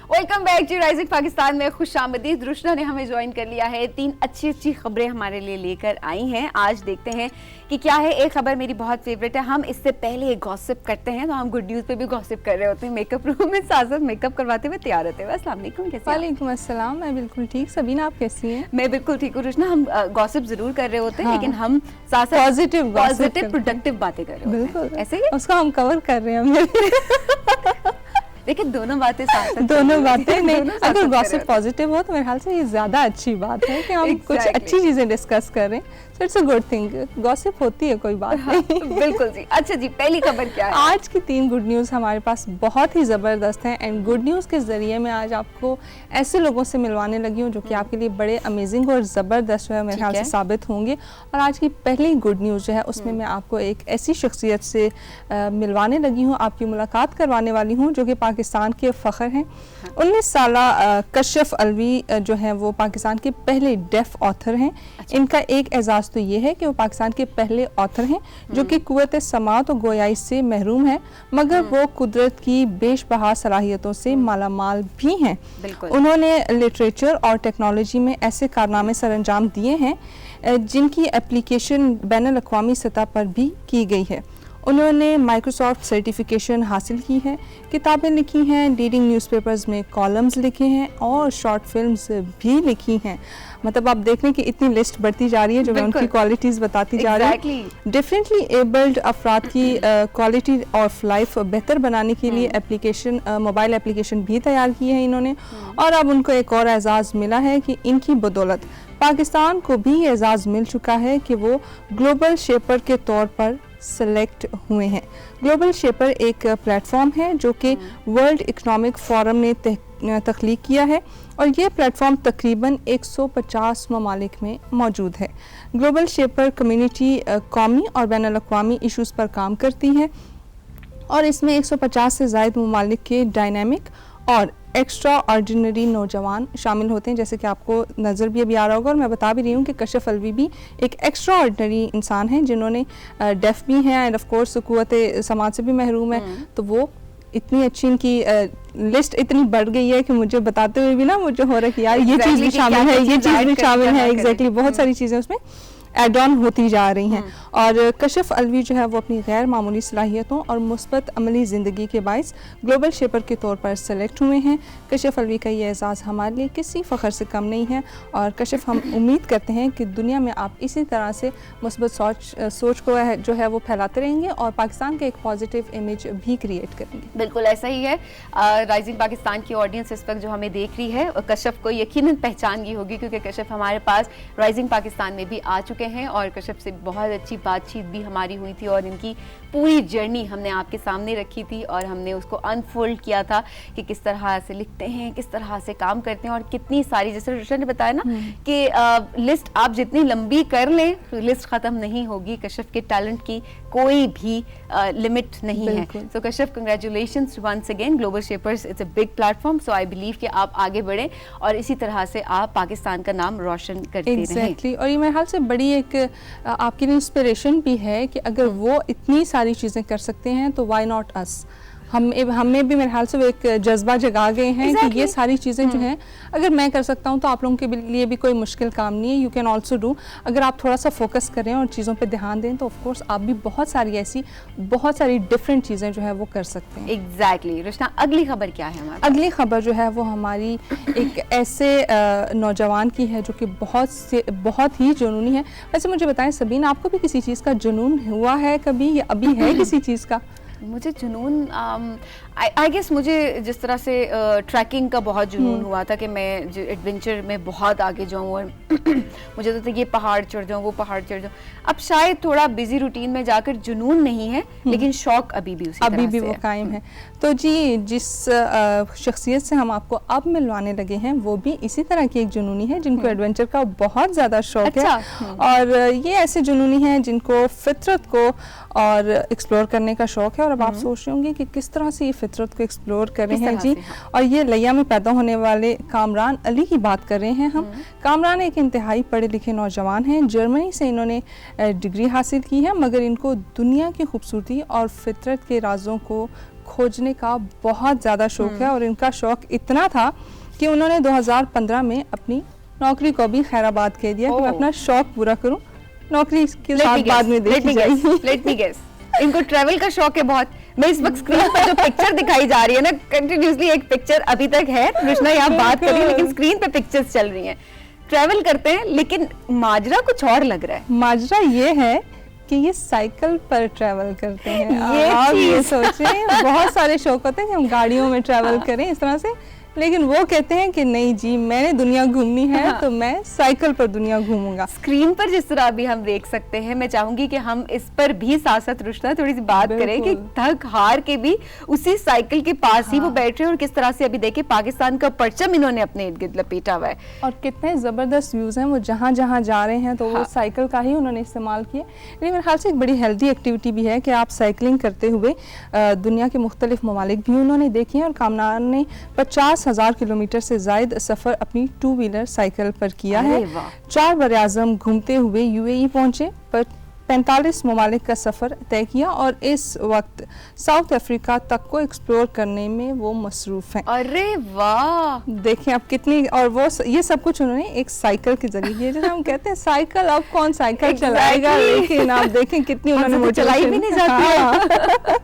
Welcome back to Rising Pakistan में खुशामदीद। रुशना ने हमें ज्वाइन कर लिया है। 3 अच्छी खबरें हमारे लिए लेकर आई हैं। आज देखते हैं कि क्या है। एक खबर मेरी बहुत फेवरेट है। हम इससे पहले गॉसिप करते हैं तो हम गुड न्यूज़ पे भी गॉसिप कर रहे होते हैं। मेकअप रूम में साथ साथ मेकअप करवाते हुए तैयार होते हैं। अस्सलाम वालेकुम, कैसे हैं? वालेकुम अस्सलाम, मैं बिल्कुल ठीक। सबीना, आप कैसी हैं? मैं बिल्कुल ठीक हूँ। रुशना, हम गॉसिप जरूर कर रहे होते हैं, लेकिन हम साथ साथ पॉजिटिव प्रोडक्टिव बातें कर रहे होते हैं। बिल्कुल ऐसे ही उसको हम कवर कर रहे हैं। देखिए, दोनों बातें साथ साथ दोनों बातें नहीं, अगर गॉसिप पॉजिटिव हो तो मेरे ख्याल से ये ज्यादा अच्छी बात है कि हम कुछ अच्छी चीजें डिस्कस कर रहे हैं। So it's a good thing. Gossip होती है, कोई बात नहीं। बिल्कुल जी। अच्छा जी, पहली खबर क्या है? आज की 3 गुड न्यूज़ हमारे पास बहुत ही ज़बरदस्त हैं एंड गुड न्यूज़ के ज़रिए मैं आज आपको ऐसे लोगों से मिलवाने लगी हूँ जो कि आपके लिए बड़े अमेजिंग और ज़बरदस्त जो है मेरे ख्याल से साबित होंगे। और आज की पहली गुड न्यूज़ जो है उसमें मैं आपको एक ऐसी शख्सियत से मिलवाने लगी हूँ, आपकी मुलाकात करवाने वाली हूँ जो कि पाकिस्तान के फ़ख्र हैं। 19 साल कशफ अलवी जो है वो पाकिस्तान के पहले डेफ ऑथर हैं। इनका एक एजाज़ तो ये है कि वो पाकिस्तान के पहले ऑथर हैं जो कि कुव्वत समात और गोयाई से महरूम है, मगर वो कुदरत की बेशबहा सलाहियतों से मालामाल भी हैं। उन्होंने लिटरेचर और टेक्नोलॉजी में ऐसे कारनामे सरअंजाम दिए हैं जिनकी एप्लीकेशन बैनुल अक़वामी सतह पर भी की गई है। उन्होंने माइक्रोसॉफ्ट सर्टिफिकेशन हासिल की है, किताबें लिखी हैं, लीडिंग न्यूज़पेपर्स में कॉलम्स लिखे हैं और शॉर्ट फिल्म्स भी लिखी हैं। मतलब आप देख लें कि इतनी लिस्ट बढ़ती जा रही है जो मैं उनकी क्वालिटीज़ बताती जा रही हूँ। डिफरेंटली एबल्ड अफराद की क्वालिटी ऑफ लाइफ बेहतर बनाने के लिए एप्लीकेशन, मोबाइल एप्लीकेशन भी तैयार की है इन्होंने। और अब उनको एक और एजाज़ मिला है कि इनकी बदौलत पाकिस्तान को भी एजाज़ मिल चुका है कि वो ग्लोबल शेपर के तौर पर सेलेक्ट हुए हैं। ग्लोबल शेपर एक प्लेटफॉर्म है जो कि वर्ल्ड इकोनॉमिक फोरम ने तख्लीक किया है और ये प्लेटफॉर्म तकरीबन 150 ममालिक में मौजूद है। ग्लोबल शेपर कम्युनिटी कौमी और बैनुल अक़वामी इशूज़ पर काम करती है और इसमें 150 से ज़ायद ममालिक के डायनामिक और एक्स्ट्रा ऑर्डिनरी नौजवान शामिल होते हैं, जैसे कि आपको नज़र भी अभी आ रहा होगा। और मैं बता भी रही हूँ कि कशफ अलवी भी एक एक्स्ट्रा ऑर्डिनरी इंसान हैं जिन्होंने डेफ भी हैं एंड ऑफ कोर्स कुव्वत समाज से भी महरूम है। तो वो इतनी अच्छी इनकी लिस्ट इतनी बढ़ गई है कि मुझे बताते हुए भी ना मुझे हो रहा है कि यार ये चीज़ भी शामिल है, ये चीज़ भी शामिल है। एग्जैक्टली, बहुत सारी चीज़ें उसमें एड ऑन होती जा रही हैं। और कशफ अलवी जो है वो अपनी गैर मामूली सलाहियतों और मुस्बत अमली ज़िंदगी के बाइस ग्लोबल शेपर के तौर पर सेलेक्ट हुए हैं। कशफ अलवी का ये एजाज़ हमारे लिए किसी फ़ख्र से कम नहीं है और कशफ हम उम्मीद करते हैं कि दुनिया में आप इसी तरह से मुस्बत सोच को जो है वो फैलाते रहेंगे और पाकिस्तान का एक पॉजिटिव इमेज भी क्रिएट करेंगे। बिल्कुल ऐसा ही है। राइजिंग पाकिस्तान की ऑडियंस इस वक्त जो हमें देख रही है कशफ को यकीनन पहचान गई होगी, क्योंकि कशफ हमारे पास राइजिंग पाकिस्तान में भी आ चुके हैं और कशफ से बहुत अच्छी बातचीत भी हमारी हुई थी और इनकी पूरी जर्नी हमने आपके सामने रखी थी और हमने उसको अनफोल्ड किया था कि किस तरह से लिखते हैं, किस तरह से काम करते हैं और कितनी सारी, जैसे रुशन ने बताया ना कि लिस्ट आप जितनी लंबी कर लें लिस्ट ख़त्म नहीं होगी। कशफ के टैलेंट की कोई भी लिमिट नहीं है। सो Kashaf, congratulations once again. Global shapers it's a big platform, so I believe कि आप आगे बढ़ें और इसी तरह से आप पाकिस्तान का नाम रोशन करते रहें। और ये मेरे ख्याल से बड़ी एक आपके लिए इंस्पिरेशन भी है कि अगर वो इतनी सारी चीज़ें कर सकते हैं तो व्हाई नॉट अस। हमें भी मेरे ख्याल से वो एक जज्बा जगा गए हैं कि ये सारी चीज़ें जो हैं अगर मैं कर सकता हूँ तो आप लोगों के लिए भी कोई मुश्किल काम नहीं है। You can also do. अगर आप थोड़ा सा फोकस करें और चीज़ों पे ध्यान दें तो ऑफ कोर्स आप भी बहुत सारी डिफरेंट चीज़ें जो है वो कर सकते हैं। एग्जैक्टली। रुशना, अगली खबर क्या है हमारी? अगली खबर जो है वो हमारी एक ऐसे नौजवान की है जो कि बहुत ही जुनूनी है। वैसे मुझे बताएं सबीना, आपको भी किसी चीज़ का जुनून हुआ है कभी या अभी है किसी चीज़ का? मुझे जुनून आई गेस मुझे जिस तरह से ट्रैकिंग का बहुत जुनून हुआ था कि मैं एडवेंचर में बहुत आगे जाऊँ और मुझे तो ये पहाड़ चढ़ जाऊँ, वो पहाड़ चढ़ जाऊँ। अब शायद थोड़ा बिजी रूटीन में जाकर जुनून नहीं है, लेकिन शौक अभी भी वो कायम है। तो जी, जिस शख्सियत से हम आपको अब मिलवाने लगे हैं वो भी इसी तरह की एक जुनूनी है जिनको एडवेंचर का बहुत ज़्यादा शौक है। और ये ऐसे जुनूनी हैं जिनको फितरत को और एक्सप्लोर करने का शौक है। और अब आप सोच रहे होंगे कि किस तरह से ये फितरत को एक्सप्लोर कर रहे हैं जी। और ये लिया में पैदा होने वाले कामरान अली की बात कर रहे हैं हम। कामरान एक इंतहाई पढ़े लिखे नौजवान हैं। जर्मनी से इन्होंने डिग्री हासिल की है, मगर इनको दुनिया की खूबसूरती और फितरत के राजों को खोजने का बहुत ज़्यादा शौक है और इनका शौक इतना था कि उन्होंने 2015 में अपनी नौकरी को भी खैराबाद कह दिया कि मैं अपना शौक पूरा करूं, नौकरी के साथ बाद में देखी जाएगी। लेट मी गेस, इनको ट्रैवल का शौक है बहुत। मैं इस वक्त स्क्रीन पर जो पिक्चर दिखाई जा रही है ना, कंटिन्यूसली एक पिक्चर अभी तक है, कृष्णा यहाँ बात कर रही है लेकिन स्क्रीन पे पिक्चर्स चल रही हैं। ट्रैवल करते हैं लेकिन माजरा कुछ और लग रहा है। माजरा ये है कि ये साइकिल पर ट्रैवल करते हैं। आप ये सोचें, बहुत सारे शौक होते हैं कि हम गाड़ियों में ट्रैवल करें इस तरह से, लेकिन वो कहते हैं कि नहीं जी, मैंने दुनिया घूमनी है तो मैं साइकिल पर दुनिया घूमूंगा। स्क्रीन पर जिस तरह अभी हम देख सकते हैं, मैं चाहूंगी कि हम इस पर भी साथ साथ रुशना थोड़ी सी बात करें कि थक हार के भी उसी साइकिल के पास ही वो बैठ रहे हैं और किस तरह से अभी देखिए पाकिस्तान का परचम इन्होंने अपने इर्द गिर्द लपेटा हुआ है और कितने जबरदस्त व्यूज हैं। वो जहाँ जहाँ जा रहे हैं तो वो साइकिल का ही उन्होंने इस्तेमाल किया। लेकिन मेरे ख्याल से एक बड़ी हेल्दी एक्टिविटी भी है कि आप साइकिलिंग करते हुए दुनिया के मुख्तलिफ ममालिक भी उन्होंने देखे हैं और कामरान ने 50,000 किलोमीटर से ज़ायद सफ़र अपनी 2 व्हीलर साइकिल पर किया है। 4 बराज़म घूमते हुए यूएई पहुंचे, पर 45 ममालिक का सफ़र तय किया और इस वक्त साउथ अफ्रीका तक को एक्सप्लोर करने में वो मसरूफ़ हैं। अरे वाह, देखें आप कितनी, और वो ये सब कुछ उन्होंने एक साइकिल के जरिए किया। जैसे हम कहते हैं साइकिल, अब कौन साइकिल चलाएगा, लेकिन आप देखें कितनी उन्होंने चलाई भी नहीं जाती है।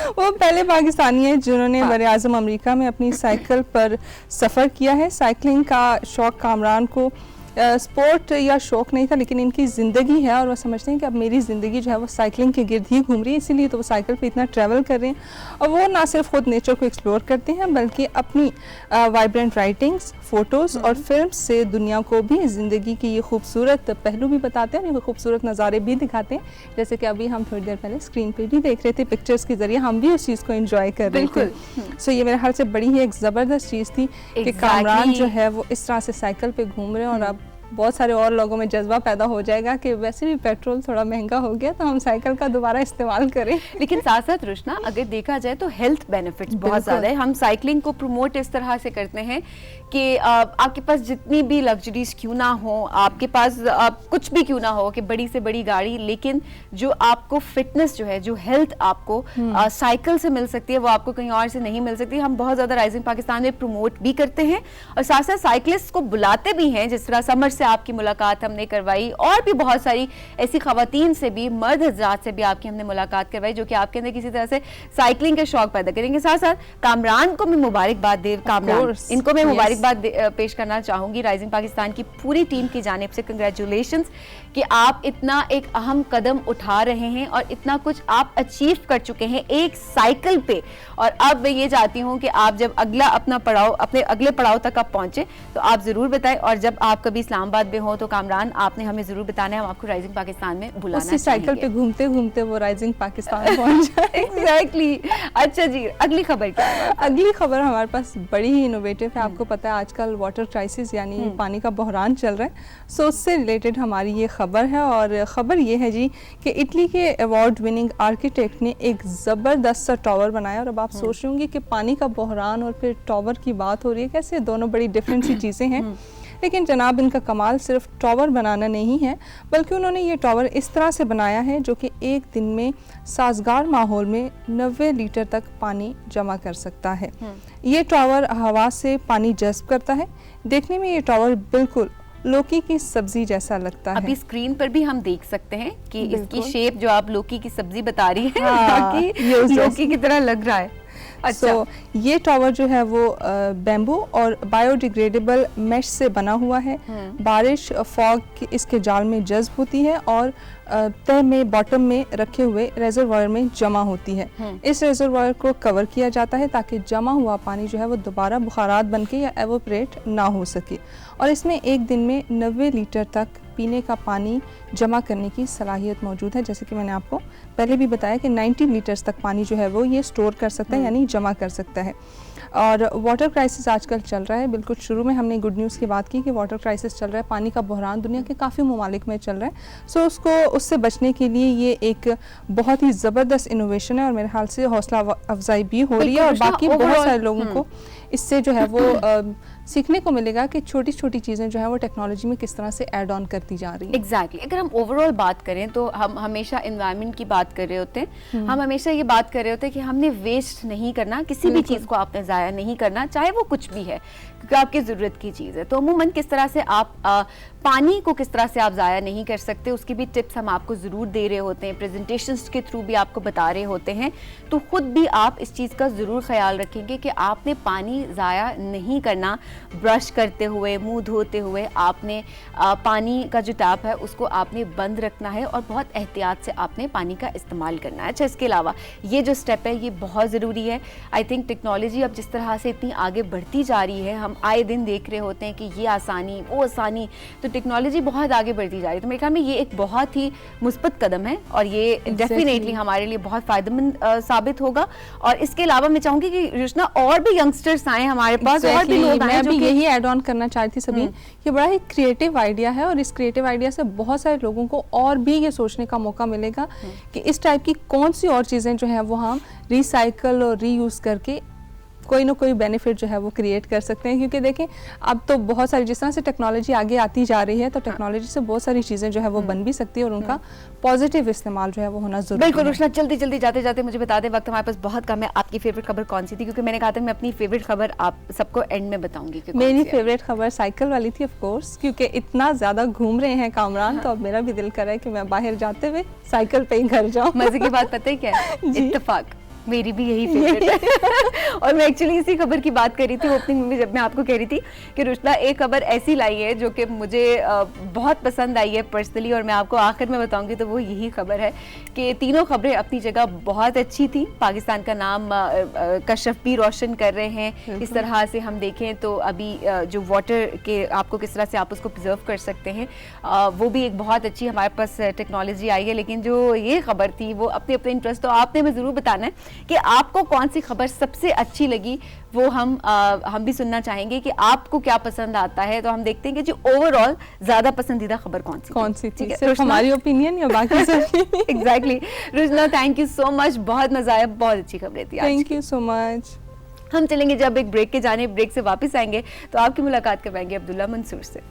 वो पहले पाकिस्तानी है जिन्होंने बरे-आज़म अमेरिका में अपनी साइकिल पर सफ़र किया है। साइकिलिंग का शौक कामरान को स्पोर्ट या शौक नहीं था, लेकिन इनकी ज़िंदगी है और वो समझते हैं कि अब मेरी ज़िंदगी जो है वो साइकिलिंग के गिर्द ही घूम रही है, इसीलिए तो वो साइकिल पे इतना ट्रैवल कर रहे हैं। और वो ना सिर्फ खुद नेचर को एक्सप्लोर करते हैं बल्कि अपनी वाइब्रेंट राइटिंग्स, फ़ोटोज़ और फिल्म से दुनिया को भी ज़िंदगी की ये खूबसूरत पहलू भी बताते हैं और ये खूबसूरत नज़ारे भी दिखाते हैं। जैसे कि अभी हम थोड़ी देर पहले स्क्रीन पर भी देख रहे थे, पिक्चर्स के ज़रिए हम भी उस चीज़ को इंजॉय कर रहे थे। सो ये मेरे ख्याल से बड़ी ही एक ज़बरदस्त चीज़ थी कि कामरान जो है वो इस तरह से साइकिल पर घूम रहे हैं। और अब बहुत सारे और लोगों में जज्बा पैदा हो जाएगा कि वैसे भी पेट्रोल थोड़ा महंगा हो गया तो हम साइकिल का दोबारा इस्तेमाल करें। लेकिन साथ साथ रुशना, अगर देखा जाए तो हेल्थ बेनिफिट्स बहुत ज़्यादा है। हम साइकिलिंग को प्रमोट इस तरह से करते हैं कि आपके पास जितनी भी लग्जरीज क्यों ना हो, आपके पास कुछ भी क्यों ना हो कि बड़ी से बड़ी गाड़ी, लेकिन जो आपको फिटनेस जो है, जो हेल्थ आपको साइकिल से मिल सकती है वो आपको कहीं और से नहीं मिल सकती। हम बहुत ज़्यादा राइजिंग पाकिस्तान में प्रमोट भी करते हैं और साथ साथ साइकिलिस्ट को बुलाते भी हैं। जिस तरह समर से आपकी मुलाकात हमने करवाई और भी बहुत सारी ऐसी खवातीन से भी, मर्द हज़रात से भी आपकी हमने मुलाकात करवाई जो कि आपके अंदर किसी तरह से साइकिलिंग के शौक पैदा करेंगे। साथ साथ कामरान को मैं मुबारकबाद दे, कामरान इनको मैं मुबारकबाद पेश करना चाहूंगी राइजिंग पाकिस्तान की पूरी टीम की जानिब से। कंग्रेचुलेशंस कि आप इतना एक अहम कदम उठा रहे हैं और इतना कुछ आप अचीव कर चुके हैं एक साइकिल पे। और अब मैं ये चाहती हूँ कि आप जब अगला अपना पड़ाव, अपने अगले पड़ाव तक आप पहुंचे तो आप जरूर बताएं, और जब आप कभी इस्लामाबाद में हो तो कामरान आपने हमें जरूर बताना है, हम आपको राइजिंग पाकिस्तान में बुलाना चाहेंगे। साइकिल पे घूमते घूमते वो राइजिंग पाकिस्तान पहुंच जाए। एग्जैक्टली। अच्छा जी, अगली खबर क्या है? अगली खबर हमारे पास बड़ी ही इनोवेटिव है। आपको पता है आजकल वाटर क्राइसिस यानी पानी का बहरान चल रहा है, सो उससे रिलेटेड हमारी ये खबर है। और ख़बर ये है जी कि इटली के अवार्ड विनिंग आर्किटेक्ट ने एक ज़बरदस्त सा टावर बनाया। और अब आप सोच रहे होंगे कि पानी का बहरान और फिर टावर की बात हो रही है, कैसे दोनों बड़ी डिफरेंट सी चीज़ें हैं। लेकिन जनाब इनका कमाल सिर्फ टावर बनाना नहीं है, बल्कि उन्होंने ये टावर इस तरह से बनाया है जो कि एक दिन में साजगार माहौल में 90 लीटर तक पानी जमा कर सकता है। ये टावर हवा से पानी जज़्ब करता है। देखने में ये टावर बिल्कुल लौकी की सब्जी जैसा लगता है। अभी स्क्रीन पर भी हम देख सकते हैं कि इसकी शेप जो आप लौकी की सब्जी बता रही है, लौकी की तरह लग रहा है। अच्छा। ये टावर जो है वो बैम्बू और बायोडिग्रेडेबल मेश से बना हुआ है। बारिश, फॉग इसके जाल में जज्ब होती है और तह में, बॉटम में रखे हुए रेजरवायर में जमा होती है। इस रेजरवायर को कवर किया जाता है ताकि जमा हुआ पानी जो है वो दोबारा बुखारात बनके या एवोपरेट ना हो सके। और इसमें एक दिन में 90 लीटर तक पीने का पानी जमा करने की सलाहियत मौजूद है। जैसे कि मैंने आपको पहले भी बताया कि 90 लीटर्स तक पानी जो है वो ये स्टोर कर सकता है, यानी जमा कर सकता है। और वाटर क्राइसिस आजकल चल रहा है। बिल्कुल शुरू में हमने गुड न्यूज़ की बात की कि वाटर क्राइसिस चल रहा है, पानी का बहरान दुनिया के काफ़ी ममालिक में चल रहा है। सो उससे बचने के लिए ये एक बहुत ही ज़बरदस्त इनोवेशन है और मेरे ख्याल से हौसला अफजाई भी हो रही है और बाकी बहुत सारे लोगों को इससे जो है वो सीखने को मिलेगा कि छोटी छोटी चीज़ें जो है वो टेक्नोलॉजी में किस तरह से ऐड ऑन करती जा रही है। एग्जैक्टली अगर हम ओवरऑल बात करें तो हम हमेशा एनवायरनमेंट की बात कर रहे होते हैं, हम हमेशा ये बात कर रहे होते हैं कि हमने वेस्ट नहीं करना, किसी भी चीज़ को आपने ज़ाया नहीं करना, चाहे वो कुछ भी है, क्योंकि आपकी ज़रूरत की चीज़ है। तो अमूमन किस तरह से आप पानी को किस तरह से आप ज़ाया नहीं कर सकते, उसकी भी टिप्स हम आपको ज़रूर दे रहे होते हैं, प्रेजेंटेशंस के थ्रू भी आपको बता रहे होते हैं। तो खुद भी आप इस चीज़ का ज़रूर ख्याल रखेंगे कि आपने पानी ज़ाया नहीं करना। ब्रश करते हुए, मुंह धोते हुए आपने पानी का जो टैप है उसको आपने बंद रखना है और बहुत एहतियात से आपने पानी का इस्तेमाल करना है। अच्छा, इसके अलावा ये जो स्टेप है ये बहुत ज़रूरी है। आई थिंक टेक्नोलॉजी अब जिस तरह से इतनी आगे बढ़ती जा रही है, हम आए दिन देख रहे होते हैं कि ये आसानी वो आसानी, तो टेक्नोलॉजी बहुत आगे बढ़ती जा रही है। तो मेरे ख्याल में ये एक बहुत ही मुस्बत कदम है और ये डेफिनेटली हमारे लिए बहुत फ़ायदेमंद साबित होगा। और इसके अलावा मैं चाहूँगी कि रुशना और भी यंगस्टर्स आए हमारे पास, और भी लोग आए, जो यही ऐड ऑन करना चाहती सभी। ये बड़ा ही क्रिएटिव आइडिया है और इस क्रिएटिव आइडिया से बहुत सारे लोगों को और भी ये सोचने का मौका मिलेगा कि इस टाइप की कौन सी और चीज़ें जो है वो हम रिसाइकल और रीयूज़ करके कोई ना कोई बेनिफिट जो है वो क्रिएट कर सकते हैं। क्योंकि देखें अब तो बहुत सारी, जिस तरह से टेक्नोलॉजी आगे आती जा रही है, तो टेक्नोलॉजी से बहुत सारी चीज़ें जो है वो बन भी सकती है और उनका पॉजिटिव इस्तेमाल जो है वो होना जरूरी है। बिल्कुल रुशना, जल्दी जल्दी जाते जाते मुझे बता दें, वक्त हमारे पास बहुत कम है, आपकी फेवरेट खबर कौन सी थी? क्योंकि मैंने कहा था मैं अपनी फेवरेट खबर आप सबको एंड में बताऊंगी। मेरी फेवरेट खबर साइकिल वाली थी ऑफ कोर्स, क्योंकि इतना ज़्यादा घूम रहे हैं कामरान, तो अब मेरा भी दिल कर रहा है कि मैं बाहर जाते हुए साइकिल पे ही घर जाऊँ। मजे की बात पता है क्या है? इत्तेफाक मेरी भी यही फेवरेट है। और मैं एक्चुअली इसी खबर की बात कर रही थी ओपनिंग में, जब मैं आपको कह रही थी कि रुशना एक खबर ऐसी लाई है जो कि मुझे बहुत पसंद आई है पर्सनली, और मैं आपको आखिर में बताऊंगी। तो वो यही खबर है कि तीनों खबरें अपनी जगह बहुत अच्छी थी। पाकिस्तान का नाम कशफ भी रोशन कर रहे हैं। इस तरह से हम देखें तो अभी जो वाटर के आपको किस तरह से आप उसको प्रिजर्व कर सकते हैं, वो भी एक बहुत अच्छी हमारे पास टेक्नोलॉजी आई है। लेकिन जो ये खबर थी वो अपने अपने इंटरेस्ट, तो आपने हमें ज़रूर बताना है कि आपको कौन सी खबर सबसे अच्छी लगी। वो हम भी सुनना चाहेंगे कि आपको क्या पसंद आता है। तो हम देखते हैं कि जो ओवरऑल ज्यादा पसंदीदा खबर कौन सी थी। सिर्फ हमारी ओपिनियन या बाकी सब? Exactly Rushna, thank you so much, बहुत मजा आया, बहुत अच्छी खबरें थी। Thank you so much. हम चलेंगे जब एक ब्रेक के जाने, ब्रेक से वापस आएंगे तो आपकी मुलाकात करवाएंगे अब्दुल्ला मंसूर से।